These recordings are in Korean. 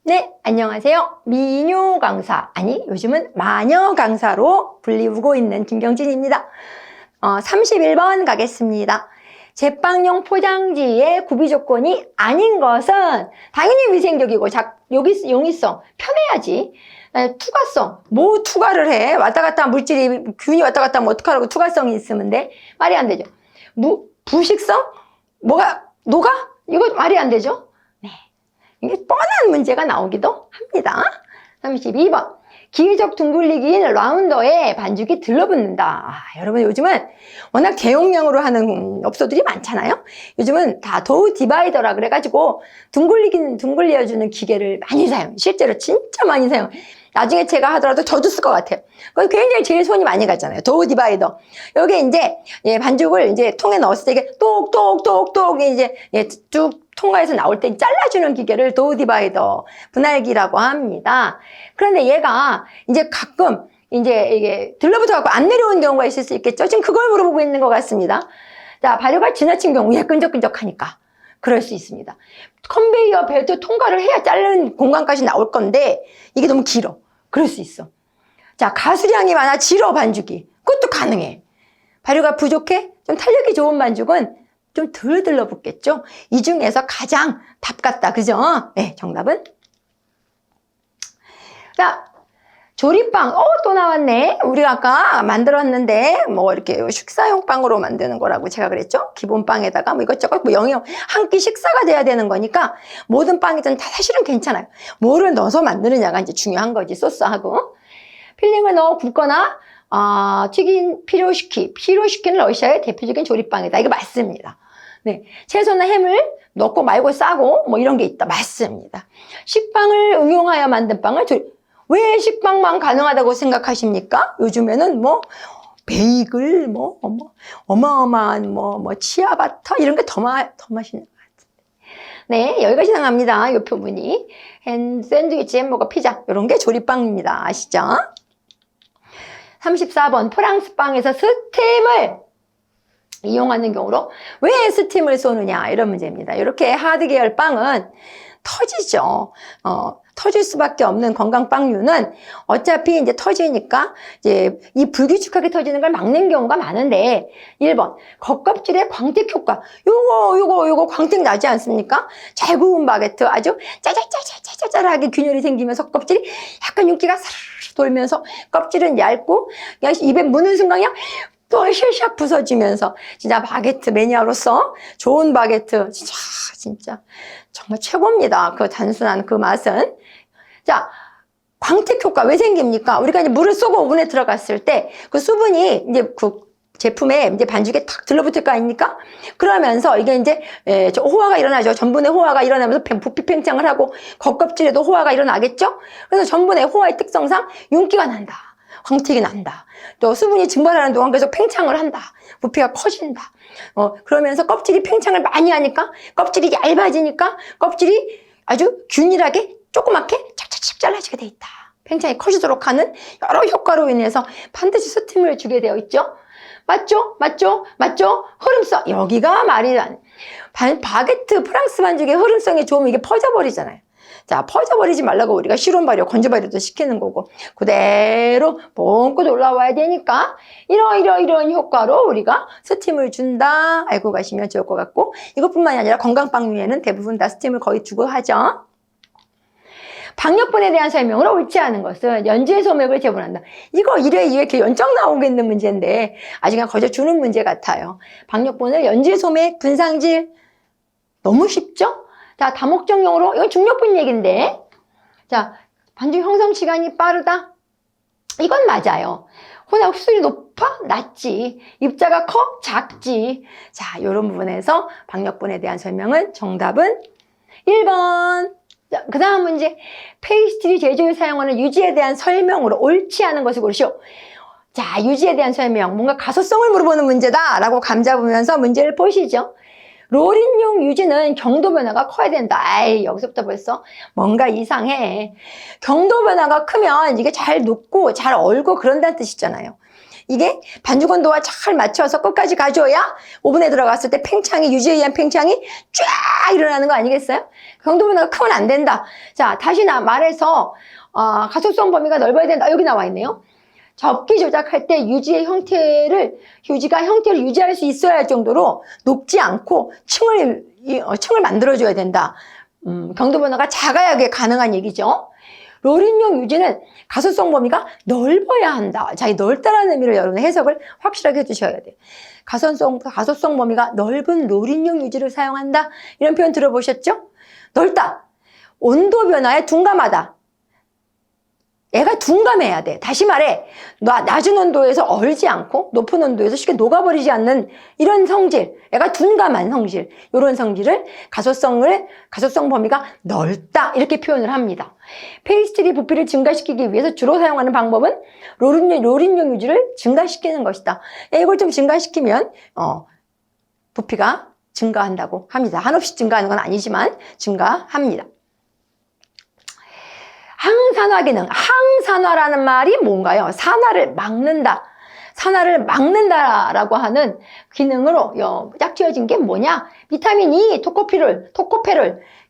네, 안녕하세요. 미녀 강사, 아니 요즘은 마녀 강사로 불리우고 있는 김경진입니다. 31번 가겠습니다. 제빵용 포장지의 구비 조건이 아닌 것은 당연히 위생적이고 용이성, 편해야지. 투과성, 뭐 투과를 해? 왔다 갔다 물질이, 균이 왔다 갔다 하면 어떡하라고 투과성이 있으면 돼? 말이 안 되죠. 부식성? 뭐가, 녹아? 이거 말이 안 되죠? 네. 이게 뻔한 문제가 나오기도 합니다. 32번. 기계적 둥글리기인 라운더에 반죽이 들러붙는다. 여러분 요즘은 워낙 대용량으로 하는 업소들이 많잖아요. 요즘은 다 도우 디바이더라 그래가지고 둥글려주는 기계를 많이 사용. 실제로 진짜 많이 사용. 나중에 제가 하더라도 저도 쓸 것 같아요. 그건 굉장히 제일 손이 많이 가잖아요. 도우 디바이더. 여기 이제 반죽을 이제 통에 넣었을 때 이게 똑똑똑똑 이제 쭉 통과해서 나올 때 잘라주는 기계를 도우 디바이더 분할기라고 합니다. 그런데 얘가 이제 가끔 이제 이게 들러붙어갖고 안 내려오는 경우가 있을 수 있겠죠. 지금 그걸 물어보고 있는 것 같습니다. 자, 발효가 지나친 경우에 끈적끈적하니까 그럴 수 있습니다. 컨베이어 벨트 통과를 해야 자르는 공간까지 나올 건데 이게 너무 길어. 그럴 수 있어. 자, 가수량이 많아 질어 반죽이. 그것도 가능해. 발효가 부족해? 좀 탄력이 좋은 반죽은 좀 덜 들러붙겠죠? 이 중에서 가장 답 같다. 그죠? 네, 정답은? 자, 조립빵. 또 나왔네. 우리가 아까 만들었는데, 뭐, 이렇게 식사용 빵으로 만드는 거라고 제가 그랬죠? 기본 빵에다가 뭐 이것저것 뭐 영양, 한 끼 식사가 돼야 되는 거니까, 모든 빵이든 다 사실은 괜찮아요. 뭐를 넣어서 만드느냐가 이제 중요한 거지, 소스하고. 필링을 넣어 굽거나, 튀긴 피로시키는 러시아의 대표적인 조립빵이다. 이거 맞습니다. 네. 채소나 햄을 넣고 말고 싸고, 뭐 이런 게 있다. 맞습니다. 식빵을 응용하여 만든 빵을 왜 식빵만 가능하다고 생각하십니까? 요즘에는 뭐, 베이글, 어마어마한 치아바타, 이런 게 더 맛있는 것 같은데. 네, 여기까지 나갑니다. 이 표문이. 샌드위치, 햄버거, 피자, 이런 게 조립빵입니다. 아시죠? 34번, 프랑스 빵에서 스팀을 이용하는 경우로 왜 스팀을 쏘느냐 이런 문제입니다. 이렇게 하드 계열 빵은 터지죠. 터질 수밖에 없는 건강빵류는 어차피 이제 터지니까 이제 이 불규칙하게 터지는 걸 막는 경우가 많은데 1번 겉껍질의 광택 효과 요거 광택 나지 않습니까? 잘 구운 바게트 아주 짜잘하게 균열이 생기면서 껍질이 약간 윤기가 사르르 돌면서 껍질은 얇고 그냥 입에 무는 순간 그냥 또 샥샥 부서지면서 진짜 바게트 매니아로서 좋은 바게트 진짜 정말 최고입니다. 그 단순한 그 맛은. 자, 광택 효과 왜 생깁니까? 우리가 이제 물을 쏘고 오븐에 들어갔을 때 그 수분이 이제 그 제품에 이제 반죽에 탁 들러붙을 거 아닙니까? 그러면서 이게 이제 호화가 일어나죠. 전분의 호화가 일어나면서 부피 팽창을 하고 겉껍질에도 호화가 일어나겠죠? 그래서 전분의 호화의 특성상 윤기가 난다. 광택이 난다. 또 수분이 증발하는 동안 계속 팽창을 한다. 부피가 커진다. 그러면서 껍질이 팽창을 많이 하니까 껍질이 얇아지니까 껍질이 아주 균일하게 조그맣게 착착착 잘라지게 돼 있다. 팽창이 커지도록 하는 여러 효과로 인해서 반드시 스팀을 주게 되어 있죠. 맞죠? 흐름성. 여기가 말이 안. 바게트 프랑스 반죽의 흐름성이 좋으면 이게 퍼져버리잖아요. 자, 퍼져버리지 말라고 우리가 실온 발효, 건조 발효도 시키는 거고 그대로 뻥긋 올라와야 되니까 이런 효과로 우리가 스팀을 준다 알고 가시면 좋을 것 같고 이것뿐만이 아니라 건강빵류에는 대부분 다 스팀을 거의 주고 하죠. 박력분에 대한 설명으로 옳지 않은 것은 연주의 소맥을 제공한다. 이거 1회, 2회 이렇게 연장 나오겠는 문제인데 아직 그냥 거저 주는 문제 같아요. 박력분을 연주의 소맥, 분상질 너무 쉽죠? 자, 다목적용으로 이건 중력분 얘기인데 자, 반죽 형성 시간이 빠르다? 이건 맞아요. 혼합 흡수율이 높아? 낮지. 입자가 커? 작지. 자, 이런 부분에서 박력분에 대한 설명은 정답은 1번. 자, 그 다음 문제. 페이스트리 제조에 사용하는 유지에 대한 설명으로 옳지 않은 것을 고르시오. 자, 유지에 대한 설명. 뭔가 가소성을 물어보는 문제다 라고 감 잡으면서 문제를 보시죠. 롤인용 유지는 경도 변화가 커야 된다. 아이, 여기서부터 벌써 뭔가 이상해. 경도 변화가 크면 이게 잘 녹고 잘 얼고 그런다는 뜻이잖아요. 이게 반죽 온도와 잘 맞춰서 끝까지 가져야 오븐에 들어갔을 때 팽창이, 유지에 의한 팽창이 쫙 일어나는 거 아니겠어요? 경도 변화가 크면 안 된다. 자, 다시 말해서 가속성 범위가 넓어야 된다. 여기 나와 있네요. 접기 조작할 때 유지가 형태를 유지할 수 있어야 할 정도로 녹지 않고 층을 만들어줘야 된다. 경도 변화가 작아야 그게 가능한 얘기죠. 롤인용 유지는 가속성 범위가 넓어야 한다. 자, 이 넓다라는 의미를 여러분 해석을 확실하게 해주셔야 돼요. 가속성 범위가 넓은 롤인용 유지를 사용한다. 이런 표현 들어보셨죠? 넓다. 온도 변화에 둔감하다. 얘가 둔감해야 돼. 다시 말해, 낮은 온도에서 얼지 않고 높은 온도에서 쉽게 녹아버리지 않는 이런 성질, 얘가 둔감한 성질, 이런 성질을 가속성 범위가 넓다 이렇게 표현을 합니다. 페이스트리 부피를 증가시키기 위해서 주로 사용하는 방법은 롤인용 유지를 증가시키는 것이다. 이걸 좀 증가시키면 부피가 증가한다고 합니다. 한없이 증가하는 건 아니지만 증가합니다. 항산화 기능, 항산화라는 말이 뭔가요? 산화를 막는다라고 하는 기능으로 짝 지어진 게 뭐냐? 비타민 E, 토코페롤.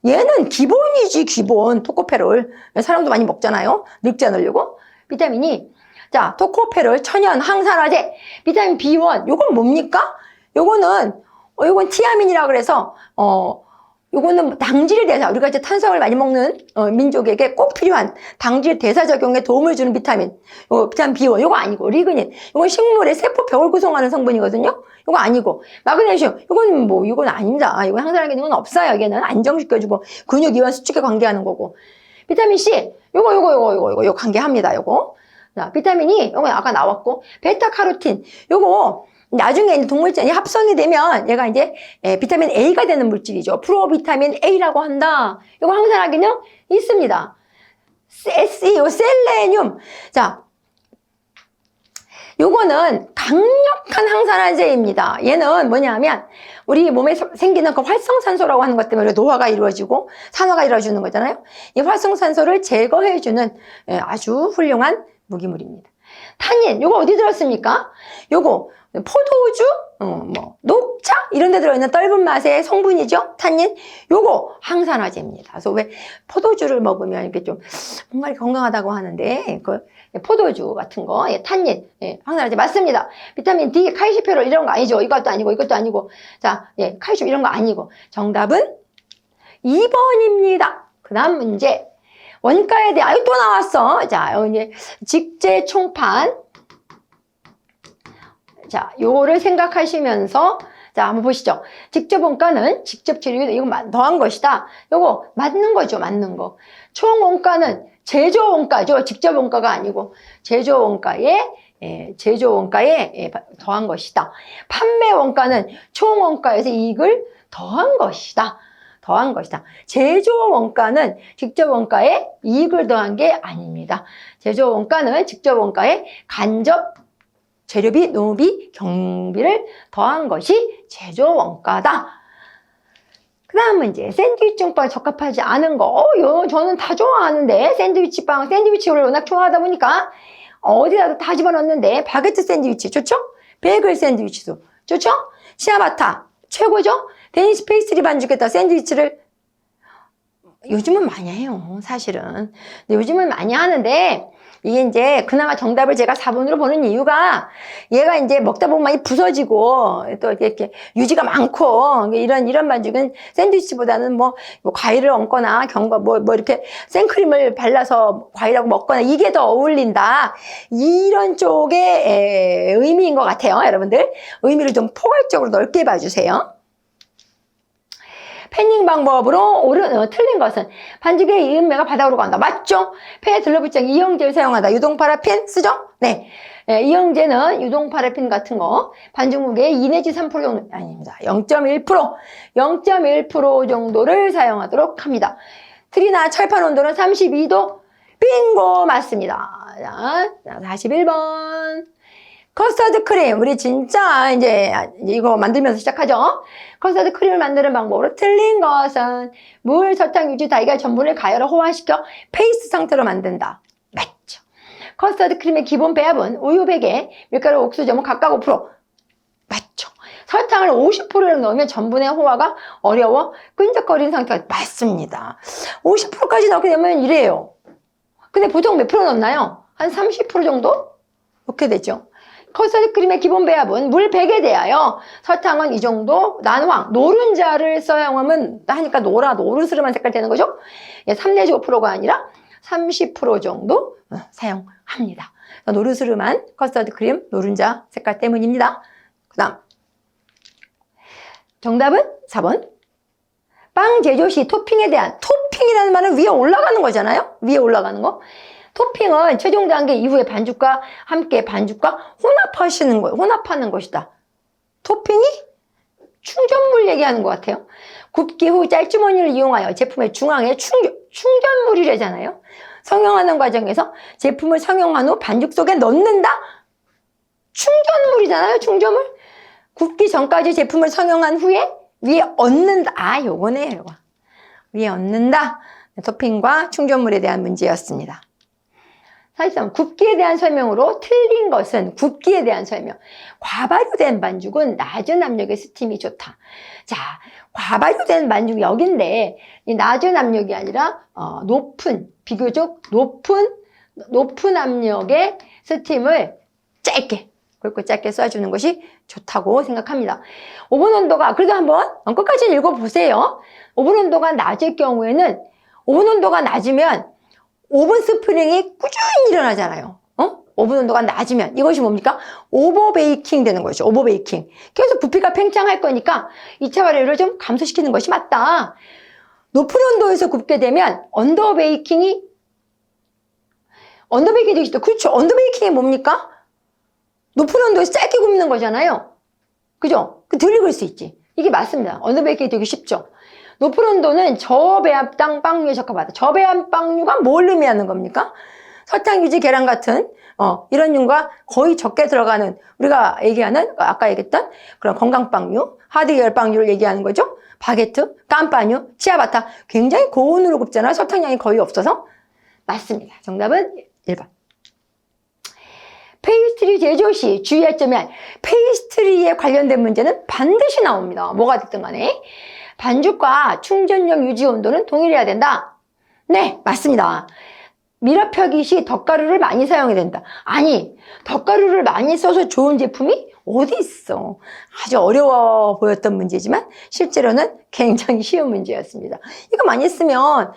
얘는 기본이지, 기본. 토코페롤. 사람도 많이 먹잖아요. 늙지 않으려고. 비타민 E. 자, 토코페롤, 천연 항산화제. 비타민 B1. 요건 뭡니까? 요건 티아민이라 그래서, 요거는 당질 대사, 우리가 이제 탄수화물 많이 먹는 민족에게 꼭 필요한 당질 대사 작용에 도움을 주는 비타민. 비타민 B1, 요거 아니고, 리그닌. 요건 식물의 세포 벽을 구성하는 성분이거든요. 요거 아니고, 마그네슘, 이건 아닙니다. 이건 항산화 기능은 없어요. 여기는 안정시켜주고, 근육 이완 수축에 관계하는 거고. 비타민 C, 요거 관계합니다. 요거. 자, 비타민 E, 요거 아까 나왔고, 베타카로틴, 요거, 나중에 이제 동물전이 합성이 되면 얘가 이제 비타민 A가 되는 물질이죠. 프로비타민 A라고 한다. 이거 항산화 기능 있습니다. 셀레늄. 자, 요거는 강력한 항산화제입니다. 얘는 뭐냐면 우리 몸에 생기는 그 활성산소라고 하는 것 때문에 노화가 이루어지고 산화가 이루어지는 거잖아요. 이 활성산소를 제거해주는 아주 훌륭한 무기물입니다. 탄닌, 요거 어디 들었습니까? 요거 포도주, 녹차 이런 데 들어있는 떫은 맛의 성분이죠. 탄닌. 요거 항산화제입니다. 그래서 왜 포도주를 먹으면 이렇게 좀 뭔가 건강하다고 하는데 포도주 같은 거, 탄닌, 항산화제 맞습니다. 비타민 D, 칼시페롤 이런 거 아니죠. 이것도 아니고. 자, 칼슘 이런 거 아니고. 정답은 2번입니다. 그 다음 문제. 원가에 대해 또 나왔어. 자, 이제 직제 총판. 자, 요거를 생각하시면서 자, 한번 보시죠. 직접 원가는 직접 재료, 이거 더한 것이다. 요거 맞는 거죠, 맞는 거. 총 원가는 제조 원가죠. 직접 원가가 아니고 제조 원가에 더한 것이다. 판매 원가는 총 원가에서 이익을 더한 것이다. 제조 원가는 직접 원가에 이익을 더한 게 아닙니다. 제조 원가는 직접 원가에 간접 재료비, 노무비, 경비를 더한 것이 제조 원가다. 그 다음 문제. 샌드위치빵 적합하지 않은 거. 저는 다 좋아하는데 샌드위치를 워낙 좋아하다 보니까 어디다도 다 집어넣는데 바게트 샌드위치 좋죠? 베이글 샌드위치도 좋죠? 시아바타 최고죠? 데니시 페이스트리 반죽에다 샌드위치를 요즘은 많이 해요, 사실은. 근데 요즘은 많이 하는데 이게 이제 그나마 정답을 제가 4번으로 보는 이유가 얘가 이제 먹다 보면 많이 부서지고 또 이렇게 유지가 많고 이런 반죽은 샌드위치보다는 뭐 과일을 얹거나 이렇게 생크림을 발라서 과일하고 먹거나 이게 더 어울린다. 이런 쪽의 의미인 것 같아요, 여러분들. 의미를 좀 포괄적으로 넓게 봐주세요. 패닝 방법으로 틀린 것은 반죽의 이음매가 바닥으로 간다. 맞죠? 폐에 들러붙지 이영제를 사용한다. 유동파라핀 쓰죠? 네. 이영제는 유동파라핀 같은 거 반죽 무게의 2 내지 3% 정도 아닙니다. 0.1% 정도를 사용하도록 합니다. 틀이나 철판 온도는 32도. 빙고 맞습니다. 자, 41번. 커스터드 크림, 우리 진짜 이제 이거 만들면서 시작하죠. 커스터드 크림을 만드는 방법으로 틀린 것은 물, 설탕, 유지, 달걀, 전분을 가열을 호환시켜 페이스트 상태로 만든다. 맞죠. 커스터드 크림의 기본 배합은 우유 100에 밀가루 옥수수 점은 각각 5%. 맞죠? 설탕을 50%를 넣으면 전분의 호화가 어려워 끈적거리는 상태가 맞습니다. 50%까지 넣게 되면 이래요. 근데 보통 몇 프로 넣나요? 한 30% 정도? 넣게 되죠. 커스터드 크림의 기본 배합은 물 100에 대하여 설탕은 이 정도, 난황, 노른자를 사용하면 하니까 노르스름한 색깔 되는 거죠. 3 내지 5%가 아니라 30% 정도 사용합니다. 노르스름한 커스터드 크림 노른자 색깔 때문입니다. 그 다음 정답은 4번. 빵 제조 시 토핑에 대한, 토핑이라는 말은 위에 올라가는 거잖아요. 위에 올라가는 거. 토핑은 최종 단계 이후에 반죽과 함께 반죽과 혼합하는 것이다. 토핑이 충전물 얘기하는 것 같아요. 굽기 후 짤주머니를 이용하여 제품의 중앙에 충전물이래잖아요. 성형하는 과정에서 제품을 성형한 후 반죽 속에 넣는다? 충전물이잖아요. 충전물. 굽기 전까지 제품을 성형한 후에 위에 얹는다. 요거네. 요거. 위에 얹는다. 토핑과 충전물에 대한 문제였습니다. 사실상 굽기에 대한 설명으로 틀린 것은 굽기에 대한 설명. 과발효된 반죽은 낮은 압력의 스팀이 좋다. 자, 과발효된 반죽 여긴데 이 낮은 압력이 아니라 비교적 높은 압력의 스팀을 굵고 짧게 쏴주는 것이 좋다고 생각합니다. 오븐 온도가, 그래도 한번 끝까지 읽어보세요. 오븐 온도가 낮을 경우에는, 오븐 온도가 낮으면 오븐 스프링이 꾸준히 일어나잖아요. 오븐 온도가 낮으면 이것이 뭡니까? 오버베이킹 되는 거죠. 오버베이킹. 계속 부피가 팽창할 거니까 2차 발효를 좀 감소시키는 것이 맞다. 높은 온도에서 굽게 되면 언더베이킹이 되기 쉽다. 그렇죠. 언더베이킹이 뭡니까? 높은 온도에서 짧게 굽는 거잖아요. 그죠? 덜 익을 수 있지. 이게 맞습니다. 언더베이킹이 되기 쉽죠. 높은 온도는 저배합당 빵류에 적합하다. 저배합 빵류가 뭘 의미하는 겁니까? 설탕, 유지, 계란 같은 이런 류가 거의 적게 들어가는, 우리가 얘기하는 아까 얘기했던 그런 건강빵류, 하드계열 빵류를 얘기하는 거죠. 바게트, 깜빠뉴, 치아바타 굉장히 고온으로 굽잖아요. 설탕량이 거의 없어서. 맞습니다. 정답은 1번. 페이스트리 제조 시 주의할 점이 페이스트리에 관련된 문제는 반드시 나옵니다. 뭐가 됐든 간에. 반죽과 충전력 유지 온도는 동일해야 된다. 네, 맞습니다. 밀어펴기 시 덧가루를 많이 사용해야 된다. 아니, 덧가루를 많이 써서 좋은 제품이 어디 있어. 아주 어려워 보였던 문제지만 실제로는 굉장히 쉬운 문제였습니다. 이거 많이 쓰면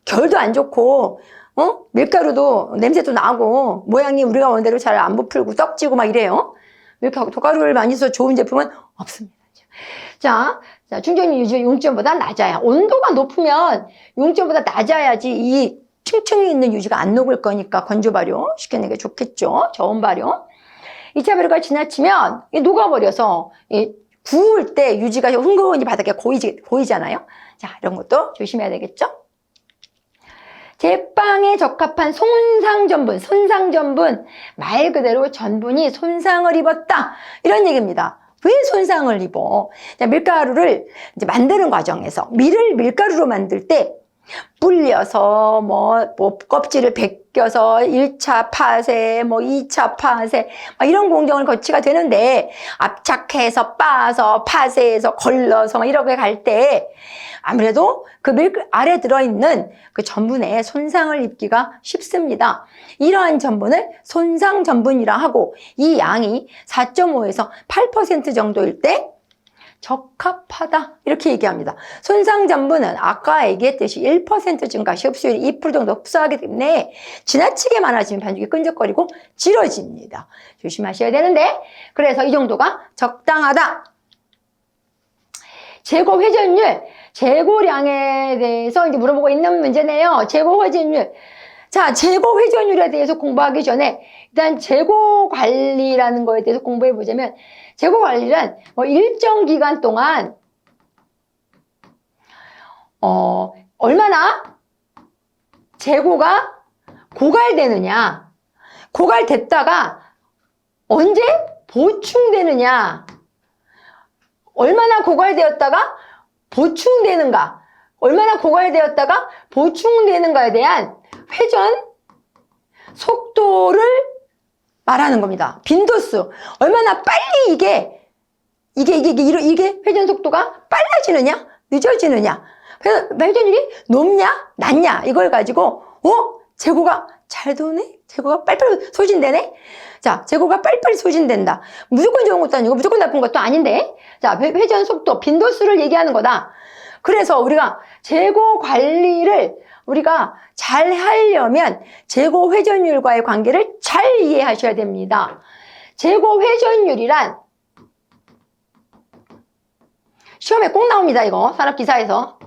결도 안 좋고 밀가루도 냄새도 나고 모양이 우리가 원대로 잘 안 부풀고 떡지고 막 이래요. 덧가루를 많이 써서 좋은 제품은 없습니다. 자, 충전력 유지 용점보다 낮아야. 온도가 높으면 용점보다 낮아야지 이 층층이 있는 유지가 안 녹을 거니까 건조 발효 시키는 게 좋겠죠. 저온 발효. 2차 발효가 지나치면 녹아버려서 구울 때 유지가 흥건히 바닥에 고이잖아요. 자, 이런 것도 조심해야 되겠죠. 제빵에 적합한 손상전분, 말 그대로 전분이 손상을 입었다. 이런 얘기입니다. 왜 손상을 입어? 밀가루를 이제 만드는 과정에서 밀가루로 만들 때 불려서 껍질을 벗겨서 1차 파쇄, 2차 파쇄 이런 공정을 거치가 되는데 압착해서 빻아서 파쇄해서 걸러서 이렇게 갈 때 아무래도 그 아래 들어있는 그 전분에 손상을 입기가 쉽습니다. 이러한 전분을 손상 전분이라 하고 이 양이 4.5에서 8% 정도일 때 적합하다 이렇게 얘기합니다. 손상 전분은 아까 얘기했듯이 1% 증가, 흡수율이 2% 정도 흡수하기 때문에 지나치게 많아지면 반죽이 끈적거리고 질어집니다. 조심하셔야 되는데 그래서 이 정도가 적당하다. 재고 회전율, 재고량에 대해서 이제 물어보고 있는 문제네요. 재고 회전율. 자, 재고 회전율에 대해서 공부하기 전에 일단 재고 관리라는 거에 대해서 공부해 보자면 재고 관리란 일정 기간 동안 얼마나 재고가 고갈되느냐, 고갈됐다가 언제 보충되느냐, 얼마나 고갈되었다가 보충되는가, 얼마나 고갈되었다가 보충되는가에 대한 회전 속도를 말하는 겁니다. 빈도수. 얼마나 빨리 이게 회전 속도가 빨라지느냐, 늦어지느냐, 회전율이 높냐, 낮냐, 이걸 가지고, 재고가 잘 도네? 재고가 빨리빨리 소진되네? 자, 재고가 빨리빨리 소진된다. 무조건 좋은 것도 아니고, 무조건 나쁜 것도 아닌데, 자, 회전 속도, 빈도수를 얘기하는 거다. 그래서 우리가 재고 관리를 우리가 잘 하려면 재고 회전율과의 관계를 잘 이해하셔야 됩니다. 재고 회전율이란 시험에 꼭 나옵니다. 이거 산업기사에서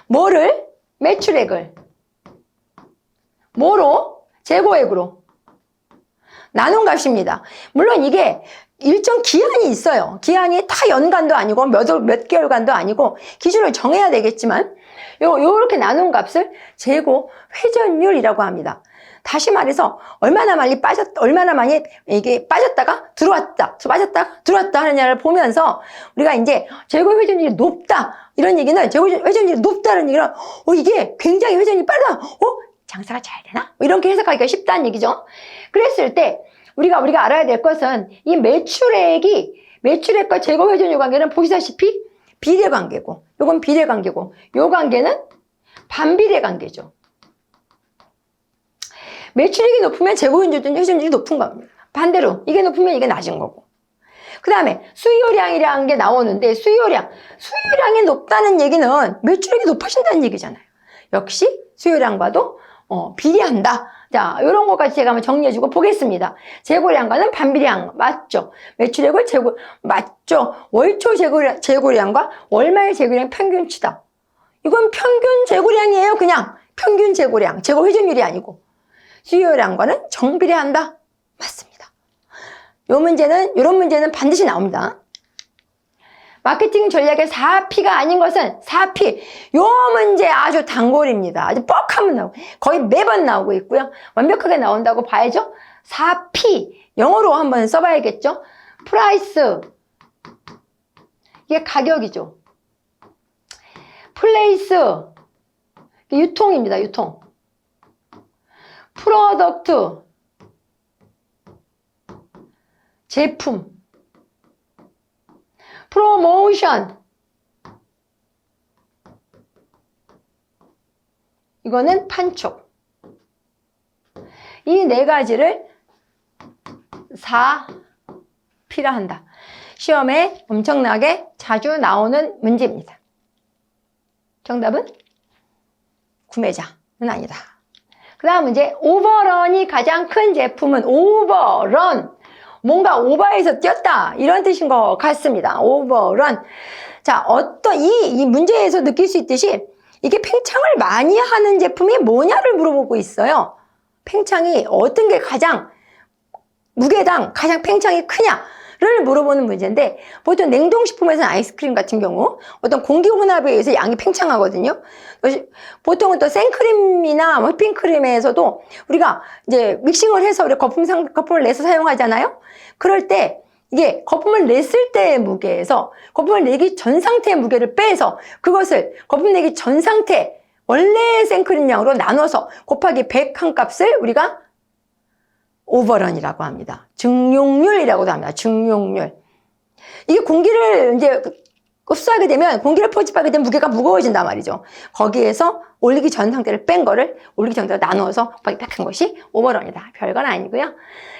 뭐를? 매출액을 뭐로? 재고액으로 나눈 값입니다. 물론 이게 일정 기한이 있어요. 기한이 다 연간도 아니고 몇 개월간도 아니고 기준을 정해야 되겠지만 요렇게 나눈 값을 재고 회전율이라고 합니다. 다시 말해서 얼마나 많이 이게 빠졌다가 들어왔다, 빠졌다가 들어왔다 하느냐를 보면서 우리가 이제 재고 회전율이 높다 이런 얘기는 재고 회전율이 높다는 얘기는 이게 굉장히 회전이 빠르다. 장사가 잘 되나? 이렇게 해석하기가 쉽다는 얘기죠. 그랬을 때 우리가 알아야 될 것은 이 매출액과 재고 회전율 관계는 보시다시피 비례 관계고, 요건 비례 관계고, 요 관계는 반비례 관계죠. 매출액이 높으면 재고 회전율이 높은 겁니다. 반대로 이게 높으면 이게 낮은 거고. 그 다음에 수요량이라는 게 나오는데 수요량이 높다는 얘기는 매출액이 높아진다는 얘기잖아요. 역시 수요량과도 비례한다. 자, 이런 것까지 제가 한번 정리해주고 보겠습니다. 재고량과는 반비례한 맞죠? 매출액을 맞죠? 월초 재고량과 월말 재고량 평균치다. 이건 평균 재고량이에요. 그냥 평균 재고량, 재고 회전율이 아니고. 수요량과는 정비례한다. 맞습니다. 이런 문제는 반드시 나옵니다. 마케팅 전략의 4P가 아닌 것은 4P. 요 문제 아주 단골입니다. 아주 뻑하면 나오고 거의 매번 나오고 있고요. 완벽하게 나온다고 봐야죠. 4P. 영어로 한번 써봐야겠죠. 프라이스. 이게 가격이죠. 플레이스. 유통입니다. 유통. 프로덕트. 제품. 프로모션. 이거는 판촉. 이 네 가지를 4P라 한다. 시험에 엄청나게 자주 나오는 문제입니다. 정답은 구매자는 아니다. 그 다음 문제, 오버런이 가장 큰 제품은 오버런. 뭔가 오버해서 뛰었다 이런 뜻인 것 같습니다. 오버런. 자, 이 문제에서 느낄 수 있듯이 이게 팽창을 많이 하는 제품이 뭐냐를 물어보고 있어요. 팽창이 어떤 게 가장 무게당 가장 팽창이 크냐를 물어보는 문제인데, 보통 냉동식품에서는 아이스크림 같은 경우 어떤 공기 혼합에 의해서 양이 팽창하거든요. 보통은 또 생크림이나 휘핑크림에서도 우리가 이제 믹싱을 해서 우리 거품을 내서 사용하잖아요. 그럴 때 이게 거품을 냈을 때의 무게에서 거품을 내기 전 상태의 무게를 빼서 그것을 거품 내기 전 상태 원래의 생크림 양으로 나눠서 곱하기 100 한 값을 우리가 오버런이라고 합니다. 증용률이라고도 합니다. 증용률. 이게 공기를 이제 흡수하게 되면, 공기를 포집하게 되면 무게가 무거워진단 말이죠. 거기에서 올리기 전 상태를 뺀 거를 올리기 전으로 나누어서 곱하기 100 한 것이 오버런이다. 별건 아니고요.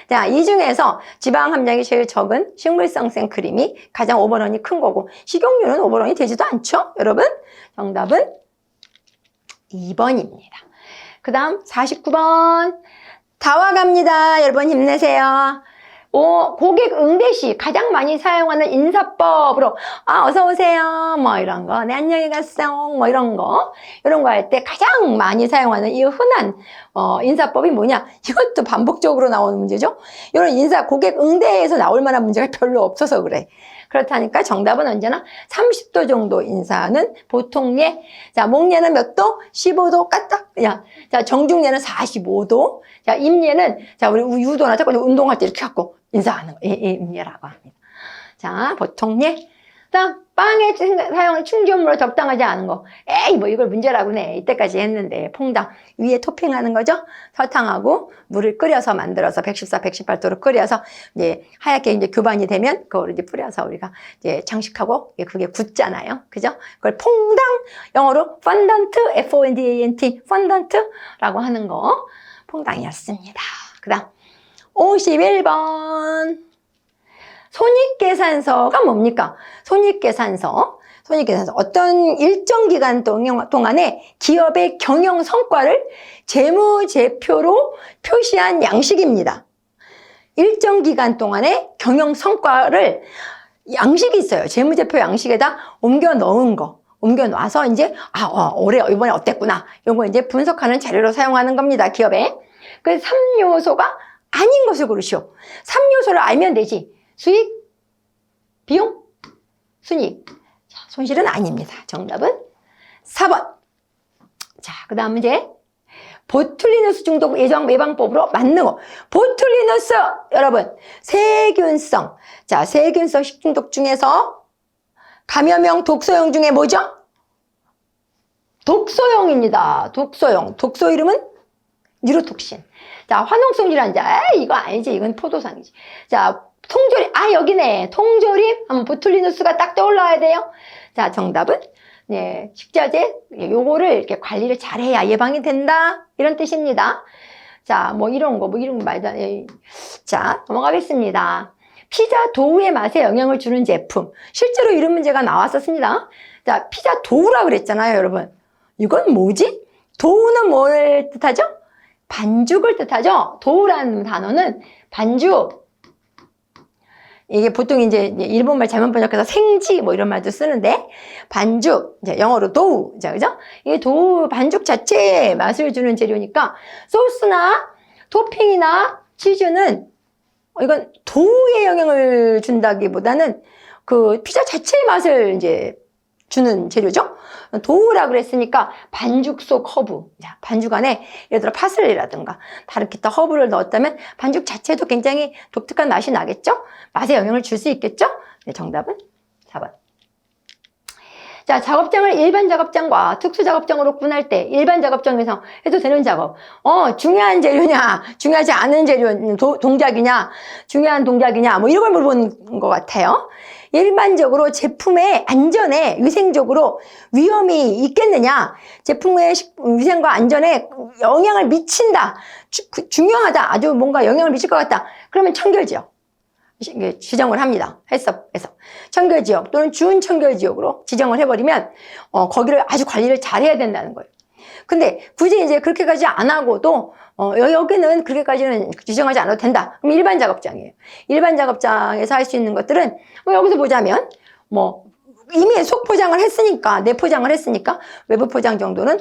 자, 이 중에서 지방 함량이 제일 적은 식물성 생크림이 가장 오버런이 큰 거고, 식용유는 오버런이 되지도 않죠. 여러분, 정답은 2번입니다. 그 다음 49번. 다 와갑니다. 여러분 힘내세요. 고객 응대 시 가장 많이 사용하는 인사법으로 어서 오세요 뭐 이런 거, 네 안녕히 가세요 뭐 이런 거 할 때 가장 많이 사용하는 이 흔한 인사법이 뭐냐, 이것도 반복적으로 나오는 문제죠. 이런 고객 응대에서 나올 만한 문제가 별로 없어서 그래. 그렇다니까 정답은 언제나 30도 정도 인사는 보통 예. 자, 목예는 몇 도? 15도 까딱. 자, 정중예는 45도. 자, 임예는, 자, 우리 유도나 자꾸 운동할 때 이렇게 갖고 인사하는 거. 임예라고 합니다. 자, 보통 예. 그다음 빵에 사용하는 충전물로 적당하지 않은 거. 에이 뭐 이걸 문제라고네. 이때까지 했는데 퐁당 위에 토핑하는 거죠. 설탕하고 물을 끓여서 만들어서 114, 118도로 끓여서 이제 하얗게 이제 교반이 되면 그걸 이제 뿌려서 우리가 이제 장식하고 그게 굳잖아요. 그죠? 그걸 퐁당 영어로 fondant, F-O-N-D-A-N-T, fondant라고 하는 거 퐁당이었습니다. 그다음 51번. 손익계산서가 뭡니까? 손익계산서. 어떤 일정 기간 동안에 기업의 경영 성과를 재무제표로 표시한 양식입니다. 일정 기간 동안에 경영 성과를 양식이 있어요. 재무제표 양식에다 옮겨 넣은 거. 옮겨 놔서 이제 올해 이번에 어땠구나. 요거 이제 분석하는 자료로 사용하는 겁니다. 기업에. 그 3요소가 아닌 것을 고르시오. 3요소를 알면 되지. 수익, 비용, 순이익. 자, 손실은 아닙니다. 정답은 4번. 자, 그 다음 문제. 보툴리누스 중독 예방법으로 맞는 거. 보툴리누스, 여러분, 세균성. 자, 세균성 식중독 중에서 감염형, 독소형 중에 뭐죠? 독소형입니다. 독소형. 독소 이름은 뉴로톡신. 자, 화농성 질환자. 이거 아니지. 이건 포도상이지. 자, 통조림. 여기네. 통조림. 하면 보툴리누스가 딱 떠올라야 돼요. 자, 정답은 네, 식자재. 요거를 이렇게 관리를 잘해야 예방이 된다. 이런 뜻입니다. 자, 뭐 이런 거 말도 안 해. 자, 넘어가겠습니다. 피자 도우의 맛에 영향을 주는 제품. 실제로 이런 문제가 나왔었습니다. 자, 피자 도우라 그랬잖아요, 여러분. 이건 뭐지? 도우는 뭘 뜻하죠? 반죽을 뜻하죠? 도우라는 단어는 반죽. 이게 보통 이제 일본말 잘못 번역해서 생지 뭐 이런 말도 쓰는데, 반죽, 이제 영어로 도우, 그죠? 이게 도우, 반죽 자체에 맛을 주는 재료니까, 소스나 토핑이나 치즈는 이건 도우에 영향을 준다기보다는 그 피자 자체의 맛을 이제 주는 재료죠. 도우라 그랬으니까 반죽 속 허브. 자, 반죽 안에 예를 들어 파슬리라든가 다른 기타 허브를 넣었다면 반죽 자체도 굉장히 독특한 맛이 나겠죠. 맛에 영향을 줄 수 있겠죠. 네, 정답은 4번. 자, 작업장을 일반 작업장과 특수 작업장으로 구분할 때 일반 작업장에서 해도 되는 작업. 중요한 재료냐, 중요하지 않은 재료, 동작이냐, 중요한 동작이냐, 뭐 이런 걸 물어보는 것 같아요. 일반적으로 제품의 안전에 위생적으로 위험이 있겠느냐, 제품의 위생과 안전에 영향을 미친다, 중요하다, 아주 뭔가 영향을 미칠 것 같다. 그러면 청결지역 지정을 합니다. 해서 청결지역 또는 준청결지역으로 지정을 해버리면 거기를 아주 관리를 잘 해야 된다는 거예요. 근데 굳이 이제 그렇게까지 안 하고도 여기는 그렇게까지는 지정하지 않아도 된다. 그럼 일반 작업장이에요. 일반 작업장에서 할 수 있는 것들은 여기서 보자면 이미 속 포장을 했으니까, 내 포장을 했으니까 외부 포장 정도는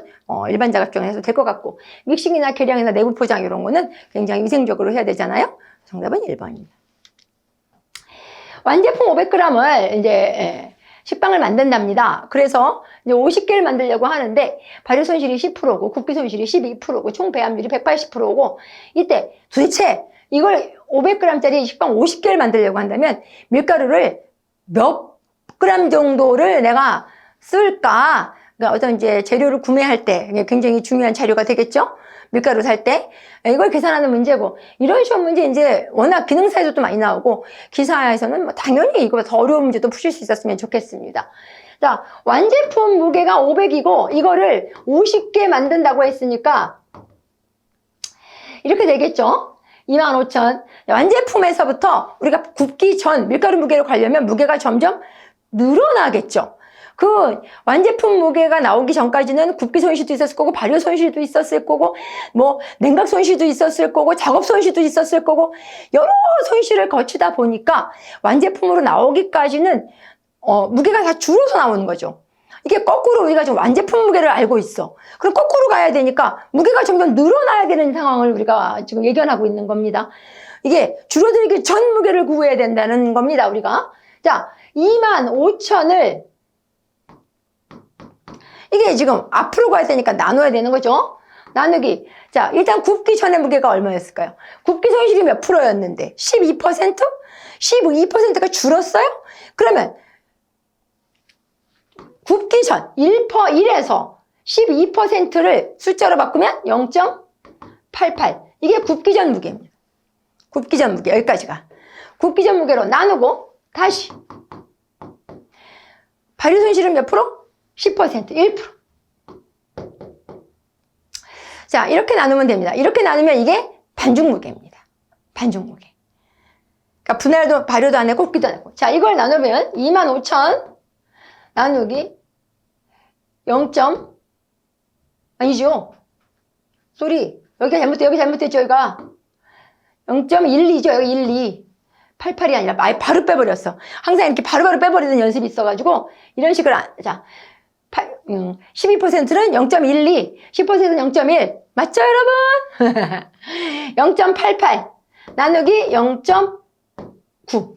일반 작업장에서 될 것 같고, 믹싱이나 계량이나 내부 포장 이런 거는 굉장히 위생적으로 해야 되잖아요. 정답은 1번입니다. 완제품 500g을 이제 식빵을 만든답니다. 그래서 이제 50개를 만들려고 하는데 발효 손실이 10%고 굽기 손실이 12%고 총 배합률이 180%고, 이때 도대체 이걸 500g짜리 식빵 50개를 만들려고 한다면 밀가루를 몇 그램 정도를 내가 쓸까? 그러니까 어떤 이제 재료를 구매할 때 굉장히 중요한 자료가 되겠죠? 밀가루 살 때 이걸 계산하는 문제고, 이런 시험 문제 이제 워낙 기능사에서도 많이 나오고 기사에서는 당연히 이거보다 더 어려운 문제도 푸실 수 있었으면 좋겠습니다. 자, 완제품 무게가 500이고 이거를 50개 만든다고 했으니까 이렇게 되겠죠? 25,000. 완제품에서부터 우리가 굽기 전 밀가루 무게를 가려면 무게가 점점 늘어나겠죠. 그 완제품 무게가 나오기 전까지는 굽기 손실도 있었을 거고 발효 손실도 있었을 거고 냉각 손실도 있었을 거고 작업 손실도 있었을 거고 여러 손실을 거치다 보니까 완제품으로 나오기까지는 무게가 다 줄어서 나오는 거죠. 이게 거꾸로 우리가 지금 완제품 무게를 알고 있어. 그럼 거꾸로 가야 되니까 무게가 점점 늘어나야 되는 상황을 우리가 지금 예견하고 있는 겁니다. 이게 줄어들기 전 무게를 구해야 된다는 겁니다, 우리가. 자, 25,000을 이게 지금 앞으로 가야 되니까 나눠야 되는 거죠. 나누기. 자, 일단 굽기 전에 무게가 얼마였을까요? 굽기 손실이 몇 프로였는데? 12%? 12%가 줄었어요? 그러면 굽기 전 1에서 12%를 숫자로 바꾸면 0.88. 이게 굽기 전 무게입니다. 굽기 전 무게, 여기까지가. 굽기 전 무게로 나누고 다시 발효 손실은 몇 프로? 10%, 1%. 자, 이렇게 나누면 됩니다. 이렇게 나누면 이게 반죽 무게입니다. 반죽 무게. 그러니까 분할도, 발효도 안 했고 굽기도 안 했고. 자, 이걸 나누면 25,000 나누기 0. 아니죠. 쏘리. 여기 잘못됐죠, 여기가. 0.12죠, 여기 12. 88이 아니라 바로 빼버렸어. 항상 이렇게 바로바로 빼버리는 연습이 있어가지고, 이런 식으로, 자, 12%는 0.12, 10%는 0.1. 맞죠, 여러분? 0.88 나누기 0.9.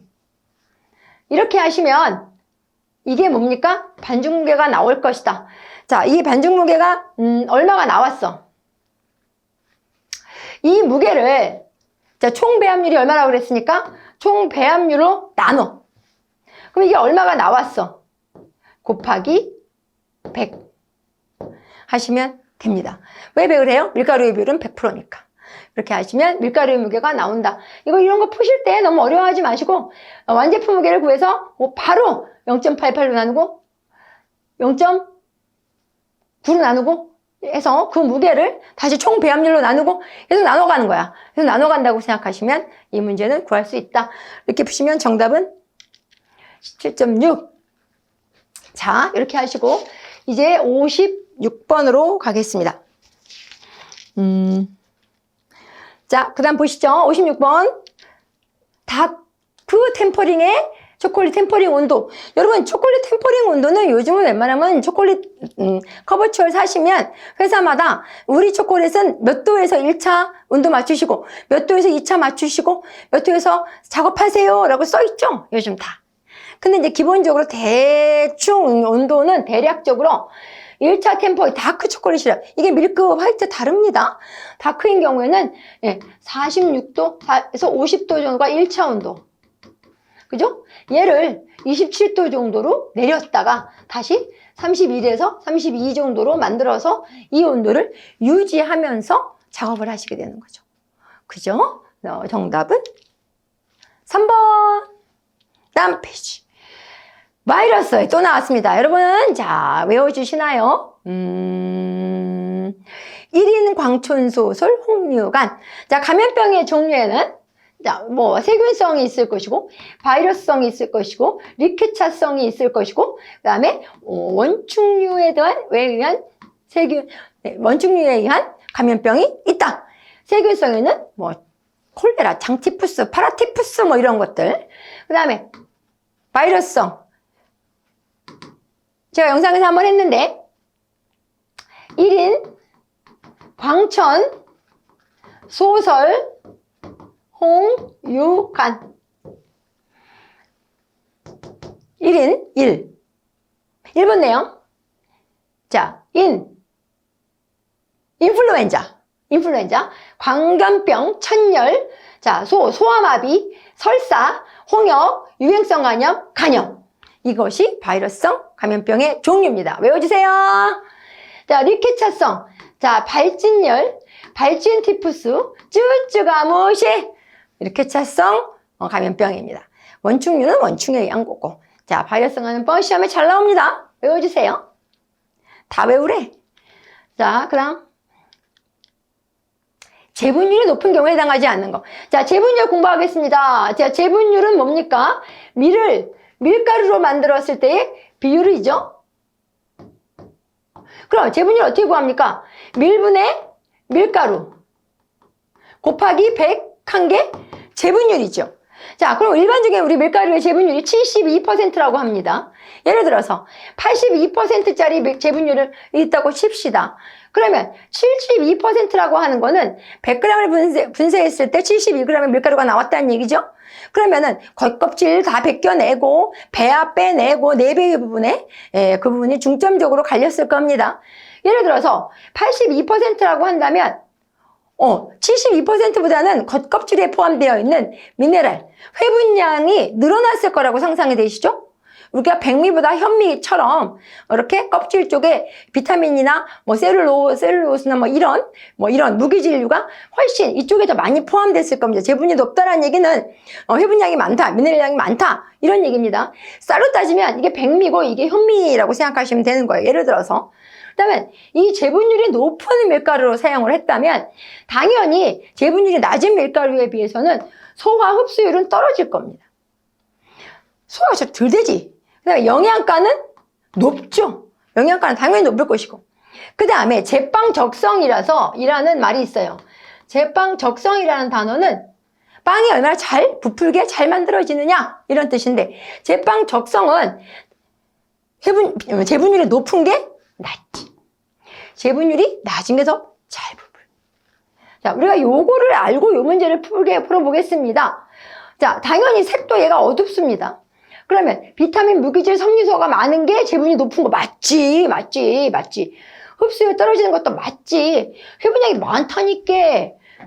이렇게 하시면, 이게 뭡니까? 반죽 무게가 나올 것이다. 자, 이 반죽 무게가, 얼마가 나왔어? 이 무게를, 자, 총 배합률이 얼마라고 그랬으니까? 총 배합률로 나눠. 그럼 이게 얼마가 나왔어? 곱하기 100 하시면 됩니다. 왜 100을 해요? 밀가루의 비율은 100%니까. 이렇게 하시면 밀가루의 무게가 나온다. 이런 거 푸실 때 너무 어려워하지 마시고 완제품 무게를 구해서 바로 0.88로 나누고 0.9로 나누고 해서 그 무게를 다시 총 배합률로 나누고 계속 나눠가는 거야. 그래서 나눠간다고 생각하시면 이 문제는 구할 수 있다. 이렇게 푸시면 정답은 17.6. 자, 이렇게 하시고 이제 56번으로 가겠습니다. 자, 그 다음 보시죠. 56번. 다크 템퍼링의 초콜릿 템퍼링 온도. 여러분, 초콜릿 템퍼링 온도는 요즘은 웬만하면 초콜릿 커버추얼 사시면 회사마다 우리 초콜릿은 몇 도에서 1차 온도 맞추시고 몇 도에서 2차 맞추시고 몇 도에서 작업하세요 라고 써있죠, 요즘 다. 근데 이제 기본적으로 대충 온도는 대략적으로 1차 템퍼 다크 초콜릿이라, 이게 밀크 화이트 다릅니다. 다크인 경우에는 46도에서 50도 정도가 1차 온도. 그죠? 얘를 27도 정도로 내렸다가 다시 31에서 32 정도로 만들어서 이 온도를 유지하면서 작업을 하시게 되는 거죠. 그죠? 정답은 3번. 다음 페이지. 바이러스 또 나왔습니다. 여러분, 자, 외워주시나요? 1인 광촌소설 홍류관. 자, 감염병의 종류에는 자, 세균성이 있을 것이고, 바이러스성이 있을 것이고, 리케차성이 있을 것이고, 그 다음에 원충류에 의한 원충류에 의한 감염병이 있다. 세균성에는 콜레라, 장티푸스, 파라티푸스 이런 것들. 그 다음에 바이러스성. 제가 영상에서 한번 했는데 1인 광천 소설 홍유관. 1인 1번 내용. 자, 인플루엔자, 광견병, 천열, 자, 소아마비, 설사, 홍역, 유행성 간염. 이것이 바이러스성 감염병의 종류입니다. 외워주세요. 자, 리케차성. 자, 발진열, 발진티푸스, 쭈쭈가무시. 리케차성 감염병입니다. 원충류는 원충에 의한 거고. 자, 바이러스성 감염병 시험에 잘 나옵니다. 외워주세요. 다 외우래. 자, 그 다음. 재분율이 높은 경우에 해당하지 않는 거. 자, 재분율 공부하겠습니다. 자, 재분율은 뭡니까? 밀가루로 만들었을 때의 비율이죠. 그럼 재분율 어떻게 구합니까? 밀분의 밀가루 곱하기 100 한 게 재분율이죠. 자, 그럼 일반적인 우리 밀가루의 재분율이 72%라고 합니다. 예를 들어서 82%짜리 재분율을 있다고 칩시다. 그러면 72%라고 하는 거는 100g을 분쇄했을 때 72g의 밀가루가 나왔다는 얘기죠. 그러면은 겉껍질 다 벗겨내고 배아 빼내고 내배의 부분에 그 부분이 중점적으로 갈렸을 겁니다. 예를 들어서 82%라고 한다면 72%보다는 겉껍질에 포함되어 있는 미네랄, 회분량이 늘어났을 거라고 상상이 되시죠? 우리가 백미보다 현미처럼 이렇게 껍질 쪽에 비타민이나 뭐 셀룰로스나 뭐 이런 무기질류가 훨씬 이쪽에 더 많이 포함됐을 겁니다. 제분이 높다라는 얘기는 회분량이 많다, 미네랄량이 많다 이런 얘기입니다. 쌀로 따지면 이게 백미고 이게 현미라고 생각하시면 되는 거예요. 예를 들어서. 그다음에 이 제분율이 높은 밀가루로 사용을 했다면 당연히 제분율이 낮은 밀가루에 비해서는 소화 흡수율은 떨어질 겁니다. 소화가 좀 덜 되지. 그다음에 영양가는 높죠. 영양가는 당연히 높을 것이고. 그 다음에 제빵 적성이라는 말이 있어요. 제빵 적성이라는 단어는 빵이 얼마나 잘 부풀게 잘 만들어지느냐 이런 뜻인데, 제빵 적성은 제분율이 높은 게 낫지. 제분율이 낮은 게 더 잘 부풀. 자, 우리가 요거를 알고 요 문제를 풀어보겠습니다. 자, 당연히 색도 얘가 어둡습니다. 그러면 비타민, 무기질, 섬유소가 많은 게 제분이 높은 거 맞지. 흡수율 떨어지는 것도 맞지. 회분량이 많다니까.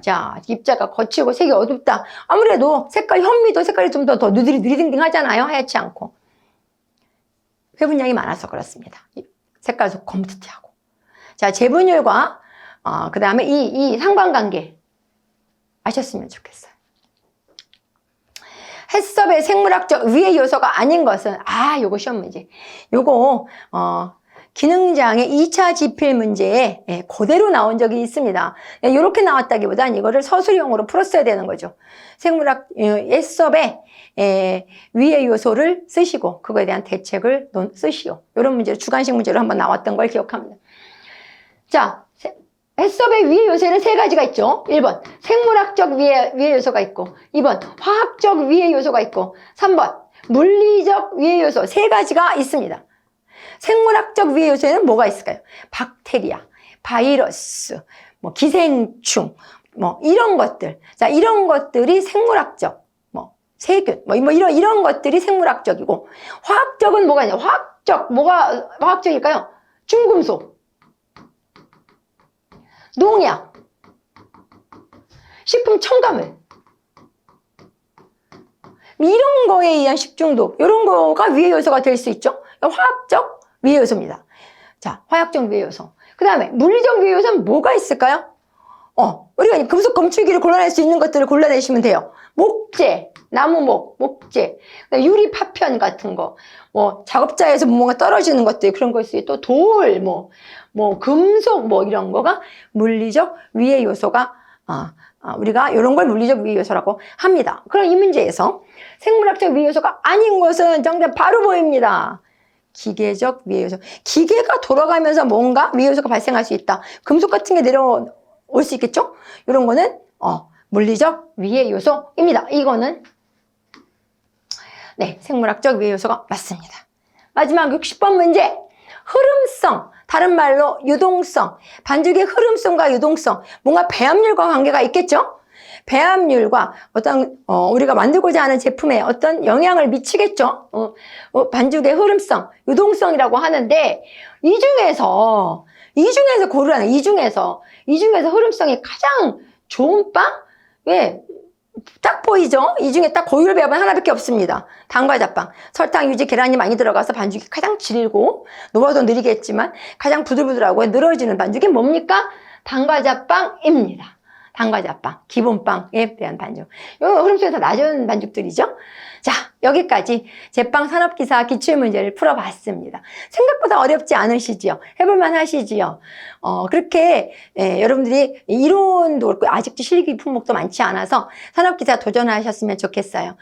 자, 입자가 거칠고 색이 어둡다. 아무래도 현미도 색깔이 좀 더 느리딩딩하잖아요. 하얗지 않고. 회분량이 많아서 그렇습니다. 색깔도 검트하고. 자, 제분율과 그 다음에 이 상관관계 아셨으면 좋겠어요. 해썹의 생물학적 위의 요소가 아닌 것은, 요거 시험 문제. 요거, 기능장애 2차 지필 문제에 그대로 나온 적이 있습니다. 이렇게 나왔다기보단 이거를 서술형으로 풀었어야 되는 거죠. 해썹의 위의 요소를 쓰시고, 그거에 대한 대책을 쓰시오. 이런 문제로, 주관식 문제로 한번 나왔던 걸 기억합니다. 자, 해썹의 위의 요소에는 세 가지가 있죠. 1번 생물학적 위의 요소가 있고, 2번 화학적 위의 요소가 있고, 3번 물리적 위의 요소 세 가지가 있습니다. 생물학적 위의 요소에는 뭐가 있을까요? 박테리아, 바이러스, 뭐 기생충, 뭐 이런 것들. 자, 이런 것들이 생물학적, 뭐 세균, 뭐 이런 것들이 생물학적이고, 화학적은 뭐가 있냐? 뭐가 화학적일까요? 중금속, 농약, 식품 첨가물, 이런 거에 의한 식중독, 이런 거가 위의 요소가 될 수 있죠. 화학적 위의 요소입니다. 자, 화학적 위의 요소. 그 다음에 물리적 위의 요소는 뭐가 있을까요? 우리가 금속 검출기를 골라낼 수 있는 것들을 골라내시면 돼요. 목재, 나무목, 목재, 유리 파편 같은 거, 뭐 작업자에서 뭔가 떨어지는 것들, 그런 걸 수 있고, 또 돌, 금속, 이런 거가 물리적 위의 요소가, 우리가 이런 걸 물리적 위의 요소라고 합니다. 그럼 이 문제에서 생물학적 위의 요소가 아닌 것은 정답 바로 보입니다. 기계적 위의 요소. 기계가 돌아가면서 뭔가 위의 요소가 발생할 수 있다. 금속 같은 게 내려올 수 있겠죠? 이런 거는 물리적 위의 요소입니다. 이거는 생물학적 위의 요소가 맞습니다. 마지막 60번 문제. 흐름성, 다른 말로 유동성. 반죽의 흐름성과 유동성, 뭔가 배합률과 관계가 있겠죠? 배합률과 우리가 만들고자 하는 제품에 어떤 영향을 미치겠죠? 반죽의 흐름성, 유동성이라고 하는데, 이 중에서 고르라는, 이 중에서 흐름성이 가장 좋은 빵? 딱 보이죠? 이 중에 딱 고율 배합은 하나밖에 없습니다. 단과자빵. 설탕, 유지, 계란이 많이 들어가서 반죽이 가장 질고, 녹아도 느리겠지만 가장 부들부들하고 늘어지는 반죽이 뭡니까? 단과자빵입니다. 단과자빵, 기본빵에 대한 반죽. 이 흐름속에서 낮은 반죽들이죠. 자, 여기까지 제빵 산업기사 기출문제를 풀어봤습니다. 생각보다 어렵지 않으시지요? 해볼만 하시지요? 그렇게 여러분들이 이론도 그렇고 아직도 실기 품목도 많지 않아서 산업기사 도전하셨으면 좋겠어요.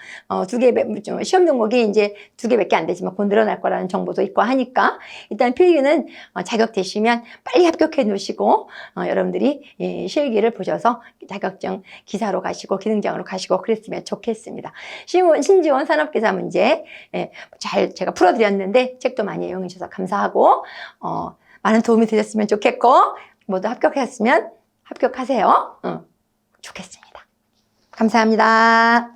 시험 종목이 이제 2개밖에 안 되지만 곧 늘어날 거라는 정보도 있고 하니까 일단 필기는 자격되시면 빨리 합격해 놓으시고 여러분들이 실기를 보셔서 자격증 기사로 가시고 기능장으로 가시고 그랬으면 좋겠습니다. 신지원 산업기사 문제 제가 풀어드렸는데 책도 많이 이용해 주셔서 감사하고 많은 도움이 되셨으면 좋겠고 모두 합격하세요. 좋겠습니다. 감사합니다.